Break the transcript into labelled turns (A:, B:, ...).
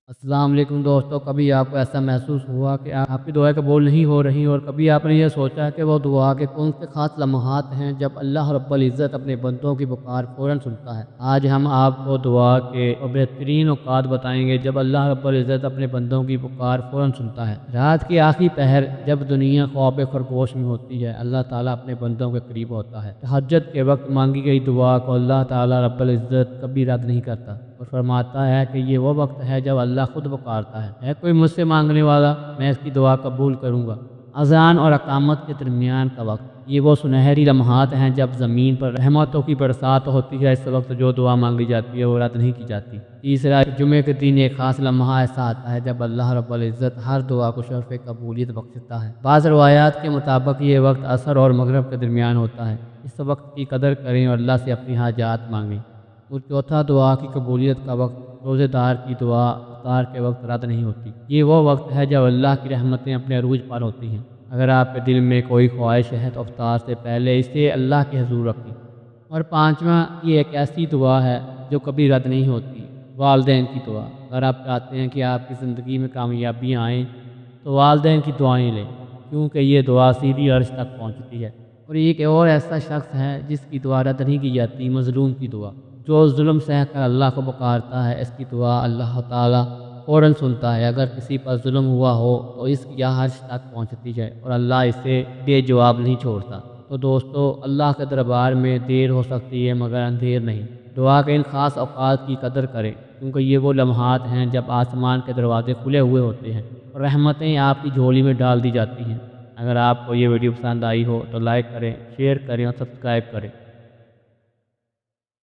A: السلام علیکم دوستوں، کبھی آپ کو ایسا محسوس ہوا کہ آپ کی دعائیں قبول نہیں ہو رہی، اور کبھی آپ نے یہ سوچا کہ وہ دعا کے کون سے خاص لمحات ہیں جب اللہ رب العزت اپنے بندوں کی پکار فوراً سنتا ہے؟ آج ہم آپ کو دعا کے بہترین اوقات بتائیں گے جب اللہ رب العزت اپنے بندوں کی پکار فوراً سنتا ہے۔ رات کی آخری پہر جب دنیا خواب خرگوش میں ہوتی ہے، اللہ تعالیٰ اپنے بندوں کے قریب ہوتا ہے۔ تہجد کے وقت مانگی گئی دعا کو اللہ تعالیٰ رب العزت کبھی رد نہیں کرتا اور فرماتا ہے کہ یہ وہ وقت ہے جب اللہ خود پکارتا ہے کوئی مجھ سے مانگنے والا، میں اس کی دعا قبول کروں گا۔ اذان اور اقامت کے درمیان کا وقت، یہ وہ سنہری لمحات ہیں جب زمین پر رحمتوں کی برسات ہوتی ہے۔ اس وقت جو دعا مانگی جاتی ہے وہ رد نہیں کی جاتی۔ تیسرا، جمعے کے دن ایک خاص لمحہ ایسا آتا ہے جب اللہ رب العزت ہر دعا کو شرف قبولیت بخشتا ہے۔ بعض روایات کے مطابق یہ وقت عصر اور مغرب کے درمیان ہوتا ہے۔ اس وقت کی قدر کریں اور اللہ سے اپنی حاجات مانگیں۔ اور چوتھا، دعا کی قبولیت کا وقت، روزے دار کی دعا افطار کے وقت رد نہیں ہوتی۔ یہ وہ وقت ہے جب اللہ کی رحمتیں اپنے عروج پر ہوتی ہیں۔ اگر آپ کے دل میں کوئی خواہش ہے تو افطار سے پہلے اسے اللہ کے حضور رکھیں۔ اور پانچواں، یہ ایک ایسی دعا ہے جو کبھی رد نہیں ہوتی، والدین کی دعا۔ اگر آپ چاہتے ہیں کہ آپ کی زندگی میں کامیابیاں آئیں تو والدین کی دعائیں لیں، کیونکہ یہ دعا سیدھی عرش تک پہنچتی ہے۔ اور ایک اور ایسا شخص ہے جس کی دعا رد نہیں کی جاتی، مظلوم کی دعا۔ جو ظلم سہ کر اللہ کو پکارتا ہے، اس کی دعا اللہ تعالیٰ فوراً سنتا ہے۔ اگر کسی پر ظلم ہوا ہو تو اس کی عرش تک پہنچتی ہے اور اللہ اسے بے جواب نہیں چھوڑتا۔ تو دوستو، اللہ کے دربار میں دیر ہو سکتی ہے مگر اندھیر نہیں۔ دعا کے ان خاص اوقات کی قدر کریں، کیونکہ یہ وہ لمحات ہیں جب آسمان کے دروازے کھلے ہوئے ہوتے ہیں اور رحمتیں آپ کی جھولی میں ڈال دی جاتی ہیں۔ اگر آپ کو یہ ویڈیو پسند آئی ہو تو لائک کریں، شیئر کریں اور سبسکرائب کریں۔